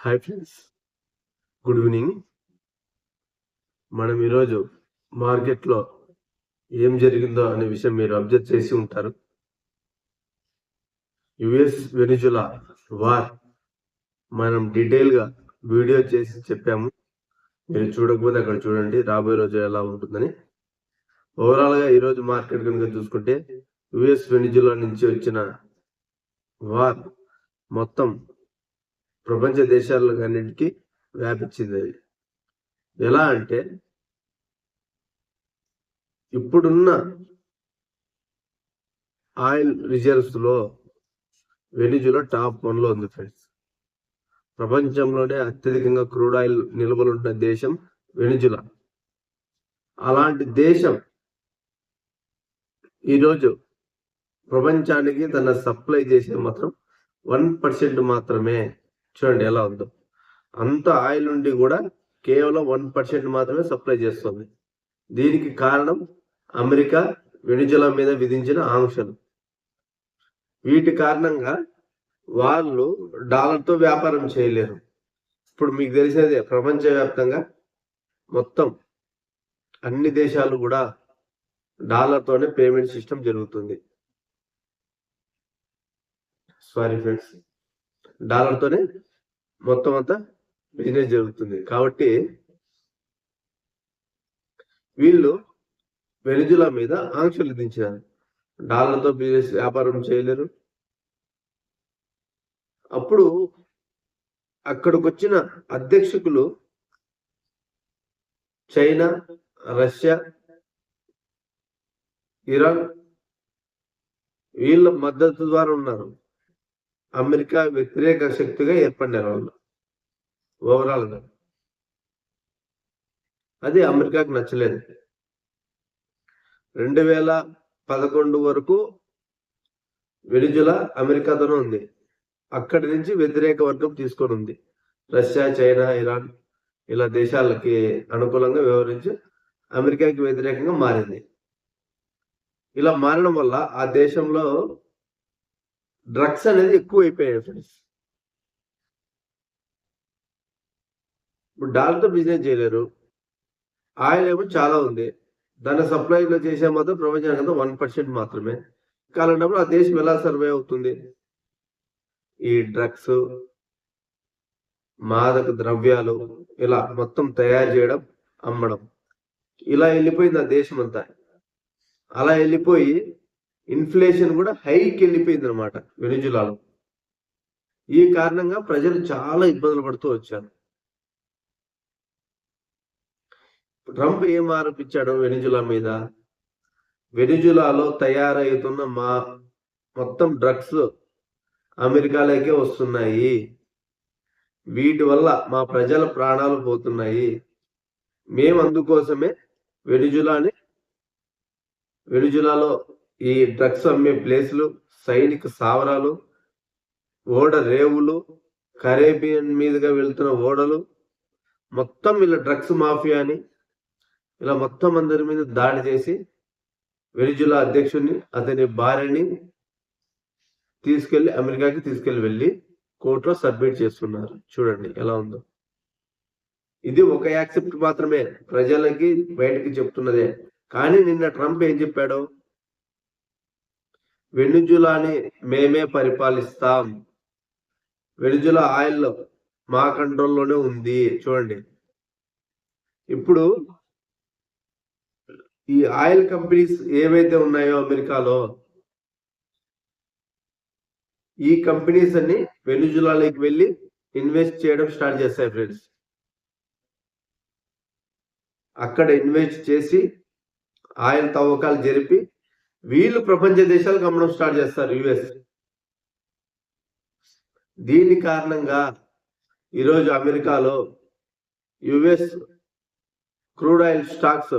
Hi friends, good evening. మనం ఈరోజు మార్కెట్లో ఏం జరిగిందో అనే విషయం మీరు అబ్జర్వ్ చేసి ఉంటారు. యుఎస్ వెనిజులా వార్ మనం డీటెయిల్గా వీడియో చేసి చెప్పాము. మీరు చూడకపోతే అక్కడ చూడండి, రాబోయే రోజు ఎలా ఉంటుందని. ఓవరాల్గా ఈరోజు మార్కెట్ కనుక చూసుకుంటే యుఎస్ వెనిజులా నుంచి వచ్చిన వార్ మొత్తం ప్రపంచ దేశాలన్నింటికి వ్యాపించింది. అది ఎలా అంటే ఇప్పుడున్న ఆయిల్ రిజర్వ్స్ లో వెనిజులా టాప్ 1లో ఉంది ఫ్రెండ్స్. ప్రపంచంలోనే అత్యధికంగా క్రూడ్ ఆయిల్ నిల్వలున్న దేశం వెనిజులా. అలాంటి దేశం ఈరోజు ప్రపంచానికి తన సప్లై చేసే మాత్రం 1% మాత్రమే. చూడండి ఎలా ఉందో. అంత ఆయిల్ నుండి కూడా కేవలం 1% మాత్రమే సప్లై చేస్తుంది. దీనికి కారణం అమెరికా వెనిజులా మీద విధించిన ఆంక్షలు. వీటి కారణంగా వాళ్ళు డాలర్తో వ్యాపారం చేయలేరు. ఇప్పుడు మీకు తెలిసేదే, ప్రపంచవ్యాప్తంగా మొత్తం అన్ని దేశాలు కూడా డాలర్తోనే పేమెంట్ సిస్టమ్ జరుగుతుంది. సారీ ఫ్రెండ్స్, డాలర్తోనే మొత్తం అంతా బిజినెస్ జరుగుతుంది. కాబట్టి వీళ్ళు వెనిజులా మీద ఆంక్షలు విధించారు. డాలర్తో బిజినెస్ వ్యాపారం చేయలేరు. అప్పుడు అక్కడికి వచ్చిన అధ్యక్షులు చైనా, రష్యా, ఇరాన్ వీళ్ళ మద్దతు ద్వారా ఉన్నారు. అమెరికా వ్యతిరేక శక్తిగా ఏర్పడినారు వాళ్ళు. ఓవరాల్ గా అది అమెరికాకు నచ్చలేదు. 2011 వరకు వెనిజులా అమెరికాతోనే ఉంది. అక్కడి నుంచి వ్యతిరేక వర్గం తీసుకొని ఉంది. రష్యా, చైనా, ఇరాన్ ఇలా దేశాలకి అనుకూలంగా వ్యవహరించి అమెరికాకి వ్యతిరేకంగా మారింది. ఇలా మారడం వల్ల ఆ దేశంలో డ్రగ్స్ అనేది ఎక్కువ అయిపోయాయి ఫ్రెండ్స్. ఇప్పుడు డాలర్తో బిజినెస్ చేయలేరు. ఆయిల్ ఏమో చాలా ఉంది. దాని సప్లైలో చేసే మాత్రం ప్రపంచానికి 1% మాత్రమే. కాలంటప్పుడు ఆ దేశం ఎలా సర్వే అవుతుంది? ఈ డ్రగ్స్, మాదక ద్రవ్యాలు ఇలా మొత్తం తయారు చేయడం, అమ్మడం, ఇలా వెళ్ళిపోయింది ఆ దేశం అంతా. అలా వెళ్ళిపోయి ఇన్ఫ్లేషన్ కూడా హైకి వెళ్ళిపోయింది అనమాట వెనిజులాలో. ఈ కారణంగా ప్రజలు చాలా ఇబ్బందులు పడుతూ వచ్చారు. ట్రంప్ ఏం ఆరోపించాడు వెనిజులా మీద? వెనిజులాలో తయారవుతున్న మొత్తం డ్రగ్స్ అమెరికాలోకే వస్తున్నాయి. వీటి వల్ల మా ప్రజల ప్రాణాలు పోతున్నాయి. మేము అందుకోసమే వెనిజులాలో ఈ డ్రగ్స్ అమ్మే ప్లేసులు, సైనిక స్థావరాలు, ఓడ రేవులు, కరేబియన్ మీదుగా వెళ్తున్న ఓడలు, మొత్తం వీళ్ళ డ్రగ్స్ మాఫియాని ఇలా మొత్తం అందరి మీద దాడి చేసి వెనిజులా అధ్యక్షుడిని, అతని భార్యని తీసుకెళ్లి అమెరికాకి వెళ్ళి కోర్టులో సబ్మిట్ చేస్తున్నారు. చూడండి ఎలా ఉందో. ఇది ఒక యాక్సెప్ట్ మాత్రమే, ప్రజలకి బయటకి చెప్తున్నదే. కానీ నిన్న ట్రంప్ ఏం చెప్పాడు? వెనిజులాని మేమే పరిపాలిస్తాం, వెనిజులా ఆయిల్ మా కంట్రోల్లోనే ఉంది. చూడండి, ఇప్పుడు ఈ ఆయిల్ కంపెనీస్ ఏవైతే ఉన్నాయో అమెరికాలో, ఈ కంపెనీస్ అన్ని వెనిజులాలోకి వెళ్ళి ఇన్వెస్ట్ చేయడం స్టార్ట్ చేస్తాయి ఫ్రెండ్స్. అక్కడ ఇన్వెస్ట్ చేసి ఆయిల్ తవ్వకాలు జరిపి వీళ్ళు ప్రపంచ దేశాలకు అమ్మడం స్టార్ట్ చేస్తారు, యుఎస్. దీని కారణంగా ఈరోజు అమెరికాలో యుఎస్ క్రూడ్ ఆయిల్ స్టాక్స్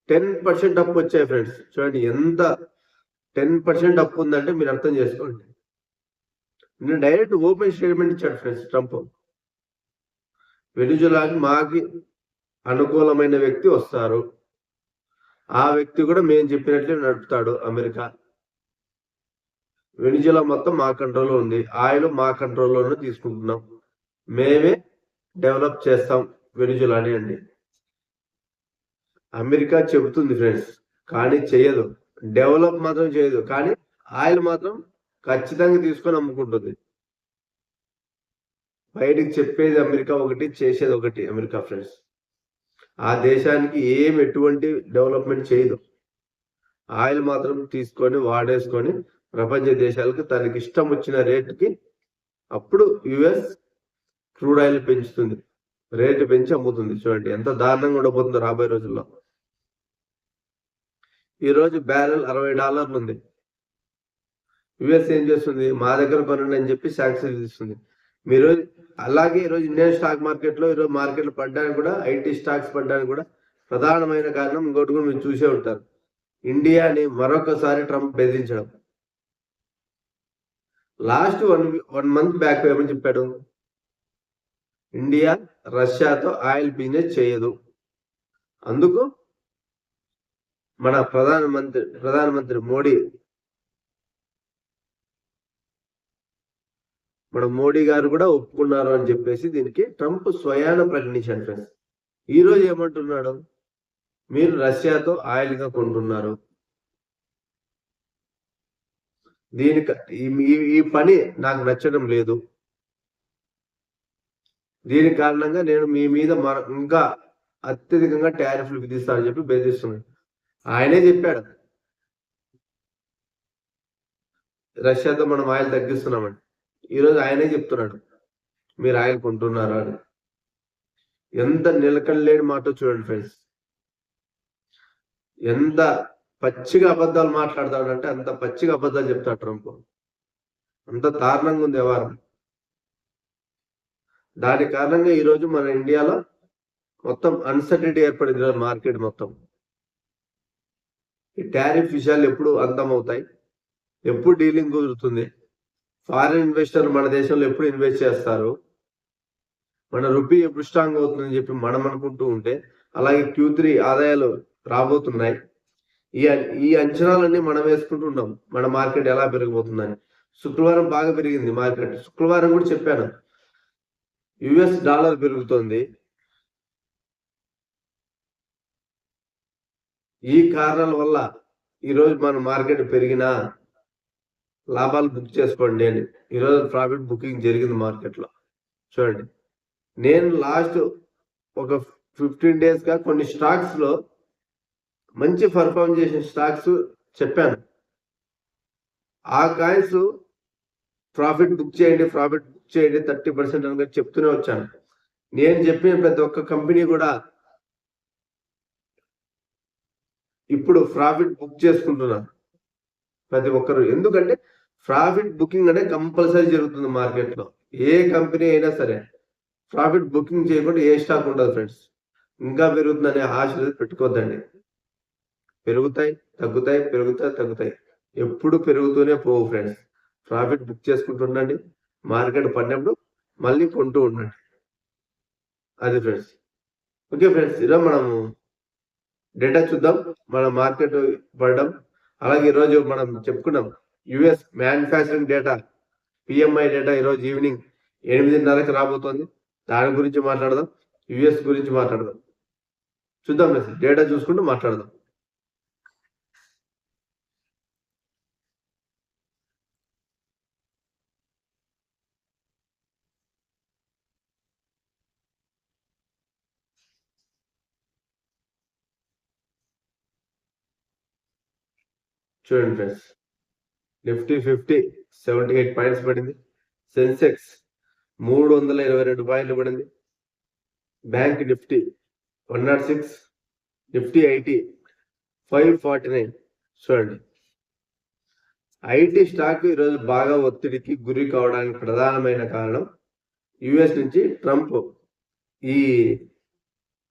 10% అప్పు వచ్చాయి ఫ్రెండ్స్. చూడండి ఎంత 10% అప్పు ఉందంటే మీరు అర్థం చేసుకోండి. నేను డైరెక్ట్ ఓపెన్ స్టేట్మెంట్ ఇచ్చాడు ఫ్రెండ్స్ ట్రంప్. వెనిజులాకి మాకి అనుకూలమైన వ్యక్తి వస్తారు, ఆ వ్యక్తి కూడా మేము చెప్పినట్లే నడుపుతాడు అమెరికా. వెనిజులా మొత్తం మా కంట్రోల్లో ఉంది, ఆయిల్ మా కంట్రోల్లోనే తీసుకుంటున్నాం, మేమే డెవలప్ చేస్తాం వెనిజులాని అండి. అమెరికా చెబుతుంది ఫ్రెండ్స్, కానీ చేయదు. డెవలప్ మాత్రం చేయదు, కానీ ఆయిల్ మాత్రం ఖచ్చితంగా తీసుకొని అమ్ముకుంటుంది. బయటికి చెప్పేది అమెరికా ఒకటి, చేసేది ఒకటి అమెరికా ఫ్రెండ్స్. ఆ దేశానికి ఎటువంటి డెవలప్మెంట్ చేయదు. ఆయిల్ మాత్రం తీసుకొని వాడేసుకొని ప్రపంచ దేశాలకు తనకి ఇష్టం వచ్చిన రేటుకి అప్పుడు యుఎస్ క్రూడ్ ఆయిల్ పెంచుతుంది, రేటు పెంచి అమ్ముతుంది. చూడండి ఎంత దారుణంగా ఉండబోతుందో రాబోయే రోజుల్లో. ఈరోజు బ్యారెల్ $60 ఉంది. యుఎస్ ఏం చేస్తుంది, మా దగ్గర కొనండి అని చెప్పి శాంక్షన్ ఇస్తుంది. మీరు అలాగే ఈరోజు ఇండియన్ స్టాక్ మార్కెట్లో ఈరోజు మార్కెట్లు పడ్డానికి కూడా, ఐటీ స్టాక్స్ పడ్డానికి కూడా ప్రధానమైన కారణం ఇంకోటి కూడా మీరు చూసే ఉంటారు, ఇండియాని మరొకసారి ట్రంప్ బెదిరించడం. లాస్ట్ వన్ మంత్ బ్యాక్ ఏమని చెప్పాడు, ఇండియా రష్యాతో ఆయిల్ బిజినెస్ చేయదు. అందుకు మన ప్రధానమంత్రి మోడీ గారు కూడా ఒప్పుకున్నారు అని చెప్పేసి దీనికి ట్రంప్ స్వయాన ప్రకటించాడు ఫ్రెండ్స్. ఈ రోజు ఏమంటున్నాడు, మీరు రష్యాతో ఆయిల్ గా కొంటున్నారు, దీనికి ఈ పని నాకు నచ్చడం లేదు, దీని కారణంగా నేను మీ మీద ఇంకా అత్యధికంగా టారిఫ్లు విధిస్తానని చెప్పి బెదిరిస్తున్నాడు. ఆయనే చెప్పాడు రష్యాతో మనం ఆయిల్ తగ్గిస్తున్నామని. ఈరోజు ఆయనే చెప్తున్నాడు మీరు ఆయిల్ కొంటున్నారా అని. ఎంత నిలకడలేని మాట చూడండి ఫ్రెండ్స్, ఎంత పచ్చిగా అబద్ధాలు మాట్లాడతాడంటే అంత పచ్చిగా అబద్ధాలు చెప్తాడు ట్రంప్. అంత దారుణంగా ఉంది వ్యవహారం. దాని కారణంగా ఈరోజు మన ఇండియాలో మొత్తం అన్సర్టనిటీ ఏర్పడింది. మార్కెట్ మొత్తం ఈ టారిఫ్ విషయాలు ఎప్పుడు అంతమవుతాయి, ఎప్పుడు డీలింగ్ కుదురుతుంది, ఫారిన్ ఇన్వెస్టర్లు మన దేశంలో ఎప్పుడు ఇన్వెస్ట్ చేస్తారు, మన రూపీ ఎప్పుడు స్ట్రాంగ్ అవుతుందని చెప్పి మనం అనుకుంటూ ఉంటే, అలాగే Q3 ఆదాయాలు రాబోతున్నాయి. ఈ అంచనాలన్నీ మనం వేసుకుంటున్నాం మన మార్కెట్ ఎలా పెరిగిపోతుందని. శుక్రవారం బాగా పెరిగింది మార్కెట్. శుక్రవారం కూడా చెప్పాను US డాలర్ పెరుగుతుంది. ఈ కారణాల వల్ల ఈరోజు మన మార్కెట్ పెరిగినా లాభాలు బుక్ చేసుకోండి అని ఈరోజు ప్రాఫిట్ బుకింగ్ జరిగింది మార్కెట్లో. చూడండి, నేను లాస్ట్ ఒక 15 days గా కొన్ని స్టాక్స్ లో మంచి పర్ఫార్మ్ చేసిన స్టాక్స్ చెప్పాను. ఆ కాయిన్స్ ప్రాఫిట్ బుక్ చేయండి 30% అని చెప్తూనే వచ్చాను. నేను చెప్పిన ప్రతి ఒక్క కంపెనీ కూడా ఇప్పుడు ప్రాఫిట్ బుక్ చేసుకుంటున్నారు ప్రతి ఒక్కరు. ఎందుకంటే ప్రాఫిట్ బుకింగ్ అనేది కంపల్సరీ జరుగుతుంది మార్కెట్లో. ఏ కంపెనీ అయినా సరే ప్రాఫిట్ బుకింగ్ చేయకుండా ఏ స్టాక్ ఉండదు ఫ్రెండ్స్. ఇంకా పెరుగుతుందనే ఆశ పెట్టుకోవద్దండి. పెరుగుతాయి తగ్గుతాయి, పెరుగుతాయి తగ్గుతాయి, ఎప్పుడు పెరుగుతూనే పోవు ఫ్రెండ్స్. ప్రాఫిట్ బుక్ చేసుకుంటుండండి, మార్కెట్ పడినప్పుడు మళ్ళీ కొంటూ ఉండండి. అది ఫ్రెండ్స్. ఓకే ఫ్రెండ్స్, ఈరోజు మనము డేటా చూద్దాం. మన మార్కెట్ పడడం, అలాగే ఈరోజు మనం చెప్పుకున్నాం US manufacturing data, PMI data ఈరోజు ఈవినింగ్ 8:30కి రాబోతోంది. దాని గురించి మాట్లాడదాం, యుఎస్ గురించి మాట్లాడదాం. చూద్దాం ఫ్రెండ్స్, డేటా చూసుకుంటూ మాట్లాడదాం. చూడండి ఫ్రెండ్స్, నిఫ్టీ 78 పాయింట్స్ పడింది. సెన్సెక్స్ 322 పాయింట్లు పడింది. Bank Nifty 106, Nifty IT 549. చూడండి, ఐటీ స్టాక్ ఈరోజు బాగా ఒత్తిడికి గురి కావడానికి ప్రధానమైన కారణం యుఎస్ నుంచి ట్రంప్ ఈ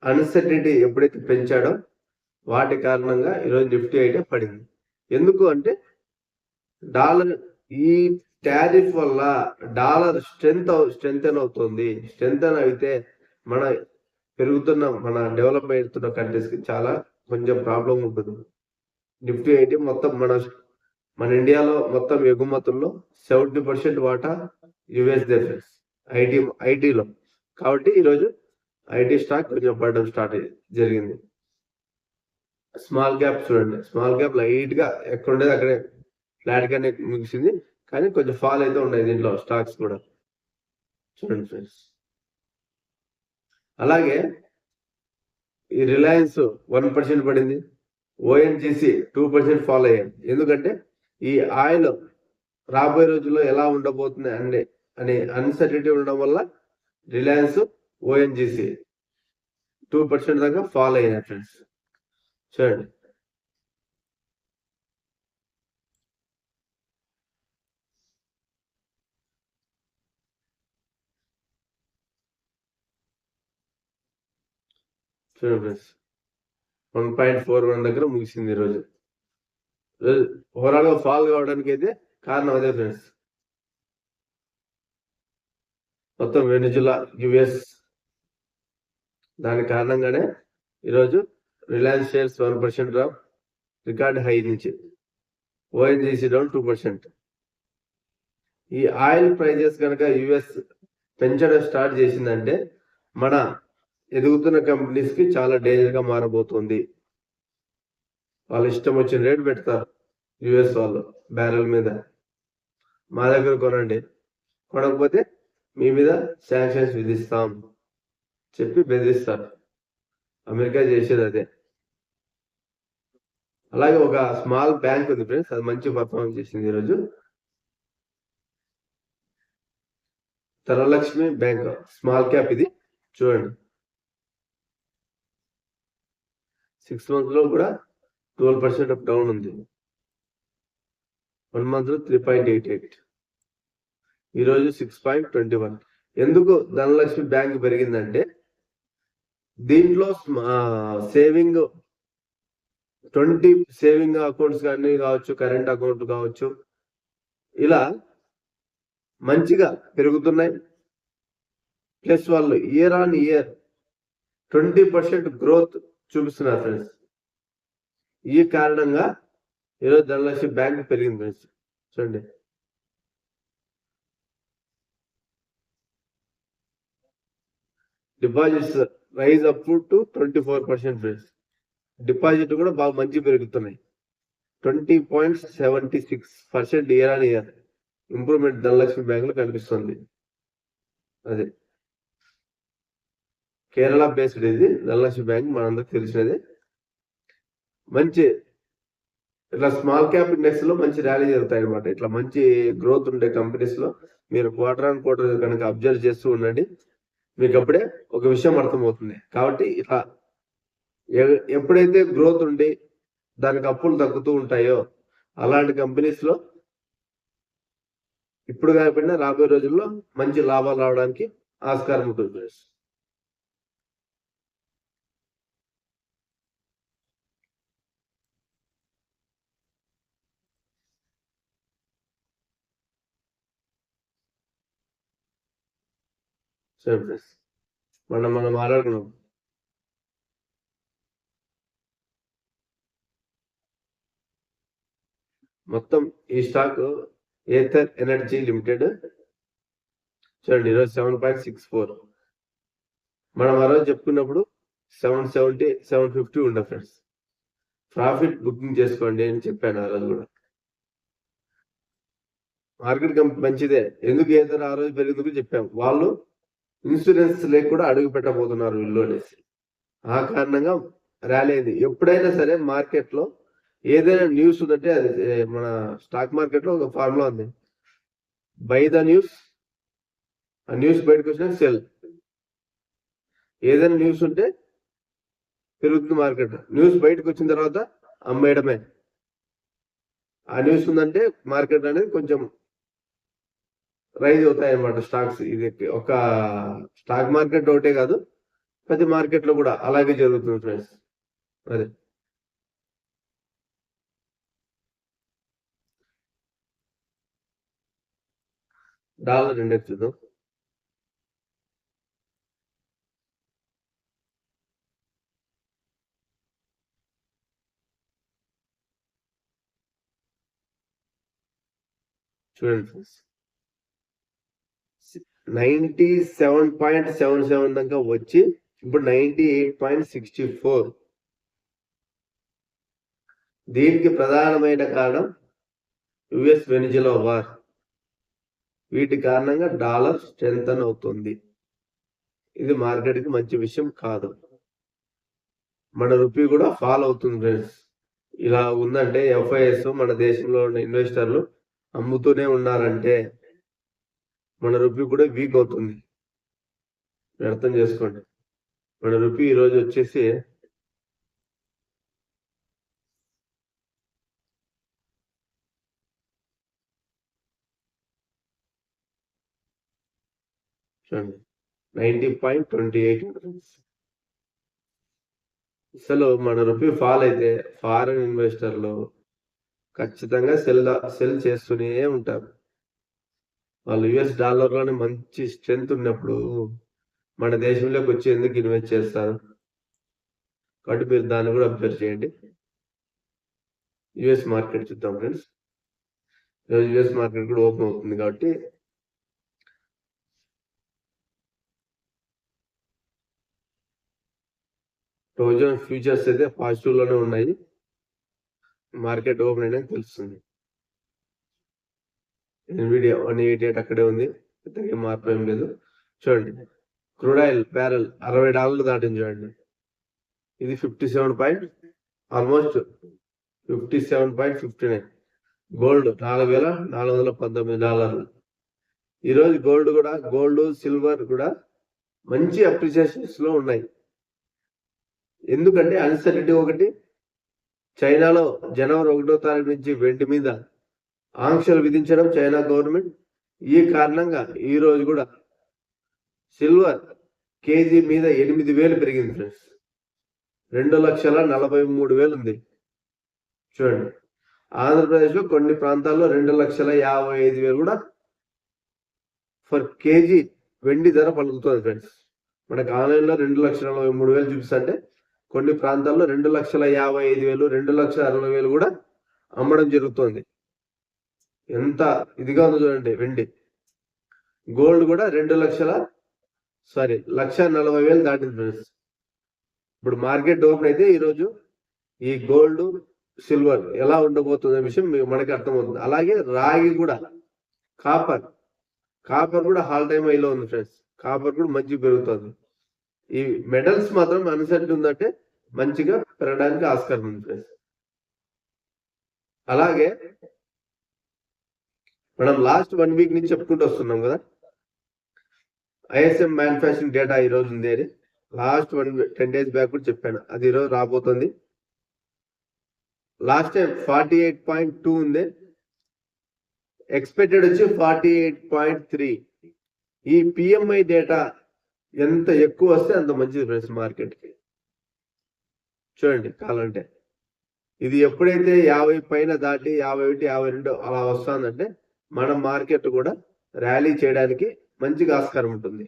అన్సర్టనిటీ ఎప్పుడైతే పెంచాడో వాటి కారణంగా ఈరోజు నిఫ్టీ అయితే పడింది. ఎందుకు అంటే డాలర్, ఈ టారిఫ్ వల్ల డాలర్ స్ట్రెంగ్ అవుతుంది. స్ట్రెంగ్ అయితే మన పెరుగుతున్న మన డెవలప్ అవుతున్న కంట్రీస్ కి చాలా కొంచెం ప్రాబ్లం ఉంటుంది. నిఫ్టీ అయితే మొత్తం మన ఇండియాలో మొత్తం ఎగుమతుల్లో 70% వాటా యుఎస్ దే ఫ్రెండ్స్. ఐటీలో. కాబట్టి ఈరోజు ఐటీ స్టాక్ కొంచెం పడడం జరిగింది. స్మాల్ క్యాప్ చూడండి, స్మాల్ క్యాప్ లైట్ గా ఎక్కడ ఉండేది అక్కడే ఫ్లాట్ గానే ముగిసింది, కానీ కొంచెం ఫాల్ అయితే ఉన్నాయి దీంట్లో స్టాక్స్ కూడా చూడండి ఫ్రెండ్స్. అలాగే ఈ రిలయన్స్ 1% పడింది, ఓఎన్జీసీ 2% ఫాల్ అయ్యాయి. ఎందుకంటే ఈ ఆయిల్ రాబోయే రోజుల్లో ఎలా ఉండబోతుంది అనే అన్సర్టిటీ ఉండడం వల్ల రిలయన్స్, ఓఎన్జీసీ 2% దాకా ఫాల్ అయినాయి ఫ్రెండ్స్. చూడండి ఫ్రెండ్స్, 1.41 దగ్గర ముగిసింది ఈరోజు. ఓవరాల్ గా ఫాల్ కావడానికి అయితే కారణం అదే ఫ్రెండ్స్. మొత్తం వెనిజులా, యుఎస్ దాని కారణంగానే ఈరోజు Reliance shares 1% drop, record high నుంచి. ONGC down 2%. ఈ ఆయిల్ ప్రైజెస్ కనుక యుఎస్ పెంచడం స్టార్ట్ చేసిందంటే మన ఎదుగుతున్న కంపెనీస్ కి చాలా డేంజర్ గా మారబోతుంది. వాళ్ళు ఇష్టం వచ్చిన రేట్ పెడతారు యుఎస్ వాళ్ళు బ్యారెల్ మీద. మా దగ్గర కొనండి, కొనకపోతే మీ మీద శాంక్షన్స్ విధిస్తాం చెప్పి బెదిరిస్తారు. అమెరికా చేసేది అదే. అలాగే ఒక స్మాల్ బ్యాంక్ ఉంది ఫ్రెండ్స్, అది మంచి పర్ఫార్మెన్స్ చేసింది ఈరోజు. ధనలక్ష్మి బ్యాంక్ స్మాల్ క్యాప్, ఇది చూడండి 6 months లో కూడా 12% అప్ డౌన్ ఉంది. 1 month లో 3.88, ఈరోజు 6.21. ఎందుకు ధనలక్ష్మి బ్యాంక్ పెరిగిందంటే దీంట్లో సేవింగ్ 20 సేవింగ్ అకౌంట్స్ కానీ కావచ్చు, కరెంట్ అకౌంట్ కావచ్చు, ఇలా మంచిగా పెరుగుతున్నాయి. ప్లస్ వాళ్ళు ఇయర్ ఆన్ ఇయర్ 20% గ్రోత్ చూపిస్తున్నారు ఫ్రెండ్స్. ఈ కారణంగా ఈరోజు ధనలక్ష్మి బ్యాంక్ పెరిగింది ఫ్రెండ్స్. చూడండి deposits rise up to 24% friends. Deposit కూడా బాగా మంచి పెరుగుతున్నాయి. 20.76% year on year improvement Dhanalakshmi bank లో కనిపిస్తుంది. అదే కేరళ బేస్డ్ ఇది ధనలక్ష్మి బ్యాంక్, మనందరికి తెలిసినది. మంచి ఇట్లా స్మాల్ క్యాప్ ఇండెక్స్ లో మంచి ర్యాలీ జరుగుతాయి అనమాట. ఇట్లా మంచి గ్రోత్ ఉండే కంపెనీస్ లో మీరు క్వార్టర్ ఆన్ క్వార్టర్ కనుక అబ్జర్వ్ చేస్తూ ఉండండి, మీకు అప్పుడే ఒక విషయం అర్థమవుతుంది. కాబట్టి ఇట్లా ఎప్పుడైతే గ్రోత్ ఉండి దానికి అప్పులు తగ్గుతూ ఉంటాయో అలాంటి కంపెనీస్ లో ఇప్పుడు కాకపోయినా రాబోయే రోజుల్లో మంచి లాభాలు రావడానికి ఆస్కారం ఉంటుంది. సరే ఫ్రెండ్స్, మనం మాట్లాడుకున్నాం. మొత్తం ఈ స్టాక్ ఏథర్ ఎనర్జీ లిమిటెడ్ చూడండి, ఈరోజు 7.64. మనం ఆ రోజు చెప్పుకున్నప్పుడు 770, 750 ఉండే ఫ్రెండ్స్. ప్రాఫిట్ బుకింగ్ చేసుకోండి అని చెప్పాను ఆ రోజు కూడా. మార్కెట్ మంచిదే. ఎందుకు ఏదైనా ఆ రోజు పెరిగిందుకు చెప్పాం. వాళ్ళు ఇన్సూరెన్స్ లేక కూడా అడుగు పెట్టబోతున్నారు వీళ్ళు అనేసి. ఆ కారణంగా ర్యాలీ అయింది. ఎప్పుడైనా సరే మార్కెట్ లో ఏదైనా న్యూస్ ఉందంటే అది మన స్టాక్ మార్కెట్ లో ఒక ఫార్ములా ఉంది, బై ద న్యూస్, ఆ న్యూస్ బయటకు వచ్చినా సెల్. ఏదైనా న్యూస్ ఉంటే పెరుగుతుంది మార్కెట్, న్యూస్ బయటకు వచ్చిన తర్వాత అమ్మేయడమే. ఆ న్యూస్ ఉందంటే మార్కెట్ అనేది కొంచెం రైజ్ అవుతాయి అన్నమాట స్టాక్స్. ఇది ఒక స్టాక్ మార్కెట్ ఒకటే కాదు, ప్రతి మార్కెట్ లో కూడా అలాగే జరుగుతుంది ఫ్రెండ్స్. అదే డాలర్ ఇండెక్స్ చూద్దాం. చూడండి ఫ్రెండ్స్, 97.77 దాకా వచ్చి ఇప్పుడు 98.64. దీనికి ప్రధానమైన కారణం యుఎస్ వెనిజులా వార్. వీటి కారణంగా డాలర్ స్ట్రెంథన్ అవుతుంది. ఇది మార్కెట్కి మంచి విషయం కాదు. మన రూపీ కూడా ఫాల్ అవుతుంది ఫ్రెండ్స్. ఇలా ఉందంటే ఎఫ్ఐఎస్ మన దేశంలో ఉన్న ఇన్వెస్టర్లు అమ్ముతూనే ఉన్నారంటే మన రూపీ కూడా వీక్ అవుతుంది. అర్థం చేసుకోండి. మన రూపీ ఈరోజు వచ్చేసి చూడండి 90.28. అసలు మన రూపీ ఫాల్ అయితే ఫారెన్ ఇన్వెస్టర్లు ఖచ్చితంగా సెల్ చేస్తూనే ఉంటారు. వాళ్ళు యుఎస్ డాలర్లోనే మంచి స్ట్రెంత్ ఉన్నప్పుడు మన దేశంలోకి వచ్చి ఎందుకు ఇన్వెస్ట్ చేస్తారు? కాబట్టి మీరు దాన్ని కూడా అబ్జర్వ్ చేయండి. యుఎస్ మార్కెట్ చూద్దాం ఫ్రెండ్స్. ఈరోజు యుఎస్ మార్కెట్ కూడా ఓపెన్ అవుతుంది కాబట్టి రోజు ఫ్యూచర్స్ అయితే పాజిటివ్ లోనే ఉన్నాయి. మార్కెట్ ఓపెన్ అయినా తెలుస్తుంది. NVIDIA 188 అక్కడే ఉంది, పెద్దగా మార్పు ఏం లేదు. చూడండి, క్రూడ్ ఆయిల్ బ్యారెల్ $60 దాటింది చూడండి. ఇది 57.59. గోల్డ్ $4,419. ఈరోజు గోల్డ్ సిల్వర్ కూడా మంచి అప్రిసియేషన్స్ లో ఉన్నాయి. ఎందుకంటే అన్సర్టిటీ ఒకటి, చైనాలో జనవరి 1వ తారీఖు నుంచి వెండి మీద ఆంక్షలు విధించడం చైనా గవర్నమెంట్. ఈ కారణంగా ఈ రోజు కూడా సిల్వర్ కేజీ మీద 8,000 పెరిగింది ఫ్రెండ్స్. 2,43,000 ఉంది. చూడండి, ఆంధ్రప్రదేశ్లో కొన్ని ప్రాంతాల్లో 2,55,000 కూడా ఫర్ కేజీ వెండి ధర పలుకుతుంది ఫ్రెండ్స్. మనకు ఆన్లైన్లో 2,43,000 చూపిస్తుంటే కొన్ని ప్రాంతాల్లో 2,55,000, 2,60,000 కూడా అమ్మడం జరుగుతుంది. ఎంత ఇదిగా ఉందో చూడండి వెండి. గోల్డ్ కూడా 1,40,000 దాటింది ఫ్రెండ్స్. ఇప్పుడు మార్కెట్ ఓపెన్ అయితే ఈరోజు ఈ గోల్డ్ సిల్వర్ ఎలా ఉండబోతుందనే విషయం మనకి అర్థమవుతుంది. అలాగే రాగి కూడా, కాపర్ కూడా హాల్ టైమ్ హైలో ఉంది ఫ్రెండ్స్. కాపర్ కూడా మంచిగా పెరుగుతుంది. ఈ మెటల్స్ మాత్రం అన్సర్టీ ఉందంటే మంచిగా పెరగడానికి ఆస్కారం ఉంది ఫ్రెండ్స్. అలాగే మనం లాస్ట్ 1 వీక్ నుంచి చెప్పుకుంటూ వస్తున్నాం కదా, ISM మ్యానుఫ్యాక్చరింగ్ డేటా ఈరోజు ఉంది అని. లాస్ట్ 10 days బ్యాక్ కూడా చెప్పాను, అది ఈరోజు రాబోతుంది. లాస్ట్ టైం 48.2 ఉంది, ఎక్స్పెక్టెడ్ వచ్చి 48.3. ఈ PMI డేటా ఎంత ఎక్కువ వస్తే అంత మంచిది ఫ్రెండ్స్ మార్కెట్కి. చూడండి, కావాలంటే ఇది ఎప్పుడైతే 50 పైన దాటి 51, 52 అలా వస్తుందంటే మన మార్కెట్ కూడా ర్యాలీ చేయడానికి మంచిగా ఆస్కారం ఉంటుంది.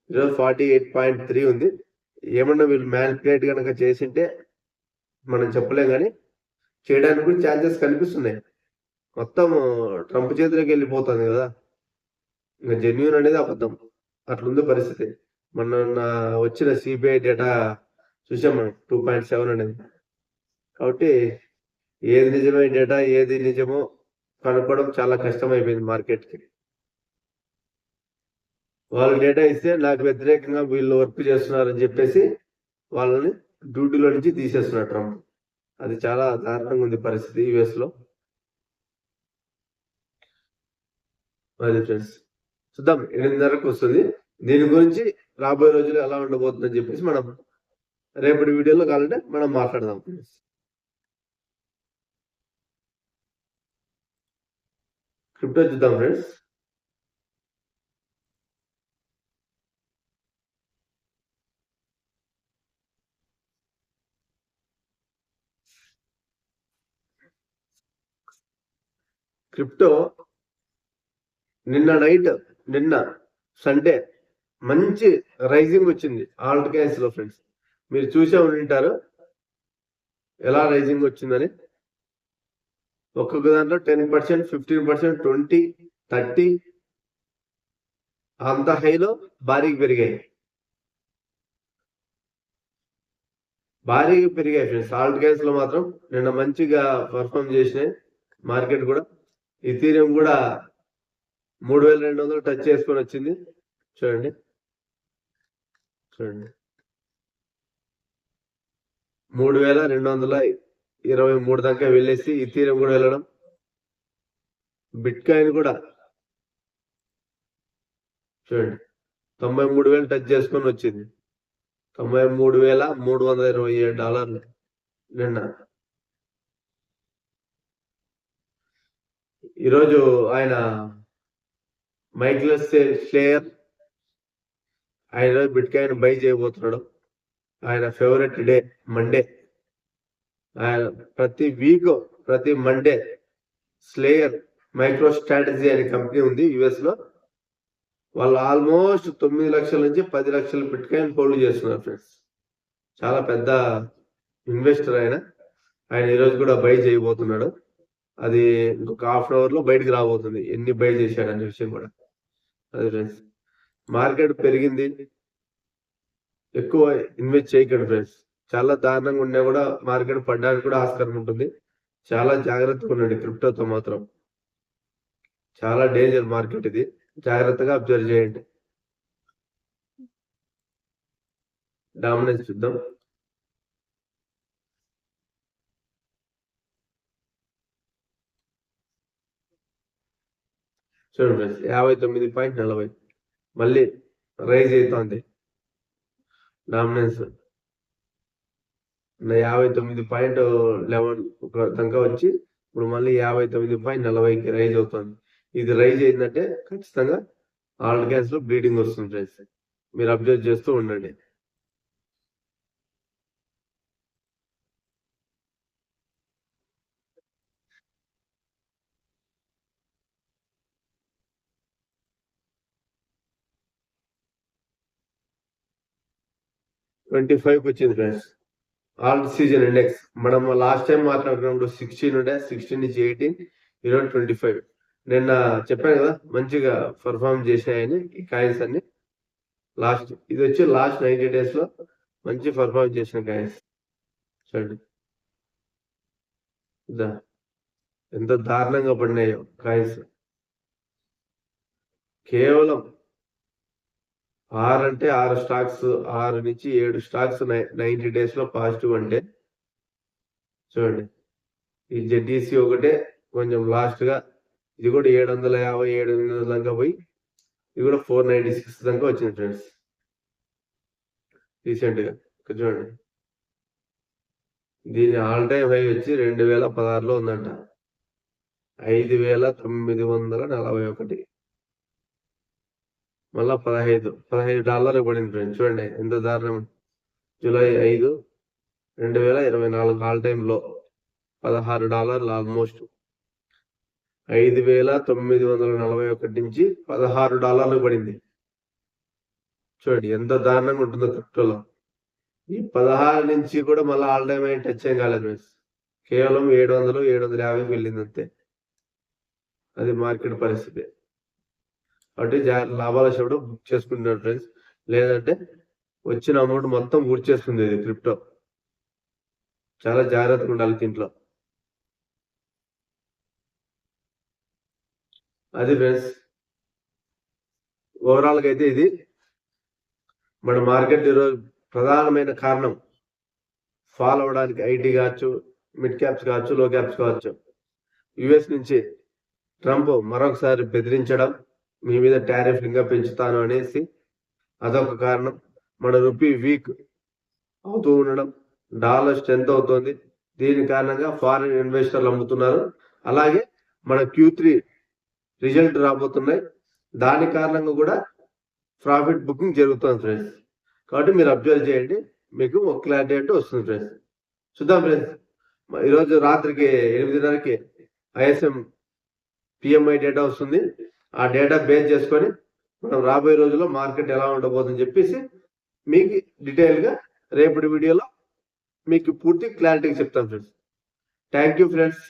ఈరోజు 48.3 ఉంది. ఏమన్నా వీళ్ళు మ్యానిపులేట్ కనుక చేసింటే మనం చెప్పలేం, కానీ చేయడానికి కూడా ఛాన్సెస్ కనిపిస్తున్నాయి. మొత్తం ట్రంప్ చేతిలోకి వెళ్ళిపోతుంది కదా, ఇంకా జెన్యూన్ అనేది అబద్ధం, అట్లుంది పరిస్థితి. మొన్న వచ్చిన CBI డేటా చూసాం మనం, 2.7 అనేది. కాబట్టి ఏది నిజమైన డేటా ఏది నిజమో కనుక్కోవడం చాలా కష్టమైపోయింది మార్కెట్కి. వాళ్ళు డేటా ఇస్తే నాకు వ్యతిరేకంగా వీళ్ళు వర్క్ చేస్తున్నారని చెప్పేసి వాళ్ళని డ్యూటీలో నుంచి తీసేస్తున్నారు ట్రంప్. అది చాలా దారుణంగా ఉంది పరిస్థితి US లో. అది ఫ్రెండ్స్, చూద్దాం 8:30కు వస్తుంది. దీని గురించి రాబోయే రోజులు ఎలా ఉండబోతుందని చెప్పేసి మనం రేపటి వీడియోలో కావాలంటే మనం మాట్లాడదాం. క్రిప్టో చూద్దాం ఫ్రెండ్స్. క్రిప్టో నిన్న సండే మంచి రైజింగ్ వచ్చింది ఆల్ట్ కాయిన్స్ లో ఫ్రెండ్స్. మీరు చూసే ఉంటారు ఎలా రైజింగ్ వచ్చిందని. ఒక్కొక్క దాంట్లో 10%, 15%, 20, 30 అంత హైలో భారీగా పెరిగాయి ఫ్రెండ్స్. ఆల్ట్ కాయిన్స్ లో మాత్రం నిన్న మంచిగా పర్ఫామ్ చేసినాయి మార్కెట్ కూడా. ఇథీరియం కూడా 3200 టచ్ చేసుకొని వచ్చింది. చూడండి 3223 దాకా వెళ్ళేసి ఇథీరియం కూడా వెళ్ళడం. బిట్ కాయిన్ కూడా చూడండి 93,000 టచ్ చేసుకొని వచ్చింది. $93,327 నిన్న. ఈరోజు ఆయన మైకిల్ స్లేయర్ ఆయన బిట్ కాయిన్ బై చేయబోతున్నాడు. ఆయన ఫేవరెట్ డే మండే. ఆయన ప్రతి మండే స్లేయర్ మైక్రో స్ట్రాటజీ అనే కంపెనీ ఉంది యుఎస్ లో. వాళ్ళు ఆల్మోస్ట్ 9 లక్షల నుంచి 10 లక్షల బిట్ కాయిన్ హోల్డ్ చేస్తున్నారు ఫ్రెండ్స్. చాలా పెద్ద ఇన్వెస్టర్ ఆయన ఈరోజు కూడా బై చేయబోతున్నాడు. అది ఇంకొక హాఫ్ అన్ అవర్ లో బయటకు రాబోతుంది ఎన్ని బై చేశాడు అనే విషయం కూడా. అది ఫ్రెండ్స్, మార్కెట్ పెరిగింది, ఎక్కువ ఇన్వెస్ట్ చేయకండి ఫ్రెండ్స్. చాలా దారుణంగా ఉన్నా కూడా మార్కెట్ పడడానికి కూడా ఆస్కారం ఉంటుంది. చాలా జాగ్రత్తగా ఉండండి క్రిప్టోతో మాత్రం. చాలా డేంజర్ మార్కెట్ ఇది, జాగ్రత్తగా అబ్జర్వ్ చేయండి. డామినెన్స్ చూద్దాం. చూడండి ఫ్రెండ్స్, 59.40 మళ్ళీ రైజ్ అవుతుంది. డామినెన్స్ 59.11 దాకా వచ్చి ఇప్పుడు మళ్ళీ 59.40కి రైజ్ అవుతుంది. ఇది రైజ్ అయిందంటే ఖచ్చితంగా ఆల్ట్ క్యాన్స్ లో బ్లీడింగ్ వస్తుంది ఫ్రెండ్స్. మీరు అబ్జర్వ్ చేస్తూ ఉండండి. $25 వచ్చింది ఫ్రెండ్స్. ఆల్ట్ సీజన్ ఇండెక్స్ మనం లాస్ట్ టైం మాట్లాడుకున్నప్పుడు 16 ఉండే, 16 నుంచి 18, ఈరోజు 25. నిన్న చెప్పాను కదా మంచిగా పర్ఫామ్ చేసాయని ఈ కాయిన్స్ అన్ని. ఇది వచ్చి లాస్ట్ 90 days లో మంచి పర్ఫామ్ చేసిన కాయిన్స్. చూడండి ఎంత దారుణంగా పడినాయో కాయిన్స్. కేవలం 6 స్టాక్స్, 6 నుంచి 7 స్టాక్స్ 90 days లో పాజిటివ్ అంటే చూడండి. ఈ జెడ్ఈసి ఒకటే కొంచెం లాస్ట్ గా, ఇది కూడా 750-700 దాకా పోయి ఇది కూడా 496 దాకా వచ్చింది ఫ్రెండ్స్ రీసెంట్ గా. చూడండి దీని ఆల్ టైమ్ హై వచ్చి 2016లో ఉందంట, 5,941. మళ్ళా $15 పడింది ఫ్రెండ్స్. చూడండి ఎంత దారుణం. జూలై 5, 2024 ఆల్ టైమ్ లో $16 ఆల్మోస్ట్. 5,941 నుంచి $16 పడింది. చూడండి ఎంత దారుణంగా ఉంటుందో క్రిప్టోలో. ఈ 16 నుంచి కూడా మళ్ళీ ఆల్ టైమ్ హై టచ్ ఏం కాలేదు ఫ్రెండ్స్. కేవలం 700-750 వెళ్ళింది అంతే. అది మార్కెట్ పరిస్థితి. అంటే లాభాలు వచ్చినప్పుడు బుక్ చేసుకుంటున్నారు ఫ్రెండ్స్, లేదంటే వచ్చిన అమౌంట్ మొత్తం గుర్తు చేస్తుంది ఇది క్రిప్టో. చాలా జాగ్రత్తగా ఉండాలి దీంట్లో. అది ఫ్రెండ్స్, ఓవరాల్ గా అయితే ఇది మన మార్కెట్ ఈరోజు ప్రధానమైన కారణం ఫాల్ అవడానికి ఐటీ కావచ్చు, మిడ్ క్యాప్స్ కావచ్చు, లో క్యాప్స్ కావచ్చు. యుఎస్ నుంచి ట్రంప్ మరొకసారి బెదిరించడం, మీ మీద టారిఫ్ ఇంకా పెంచుతాను అనేసి, అదొక కారణం. మన రూపీ వీక్ అవుతూ ఉండడం, డాలర్ స్ట్రెంత్ అవుతుంది. దీని కారణంగా ఫారిన్ ఇన్వెస్టర్లు అమ్ముతున్నారు. అలాగే మన Q3 రిజల్ట్ రాబోతున్నాయి, దాని కారణంగా కూడా ప్రాఫిట్ బుకింగ్ జరుగుతుంది ఫ్రెండ్స్. కాబట్టి మీరు అబ్జర్వ్ చేయండి, మీకు ఒక క్లారిటీ అంటే వస్తుంది ఫ్రెండ్స్. చూద్దాం ఫ్రెండ్స్, ఈరోజు రాత్రికి 8:30కి ISM PMI డేటా వస్తుంది. ఆ డేటా బేస్ చేసుకొని మనం రాబోయే రోజుల్లో మార్కెట్ ఎలా ఉండబోతుందని చెప్పేసి మీకు డీటెయిల్ గా రేపటి వీడియోలో మీకు పూర్తి క్లారిటీగా చెప్తాం ఫ్రెండ్స్. Thank you friends.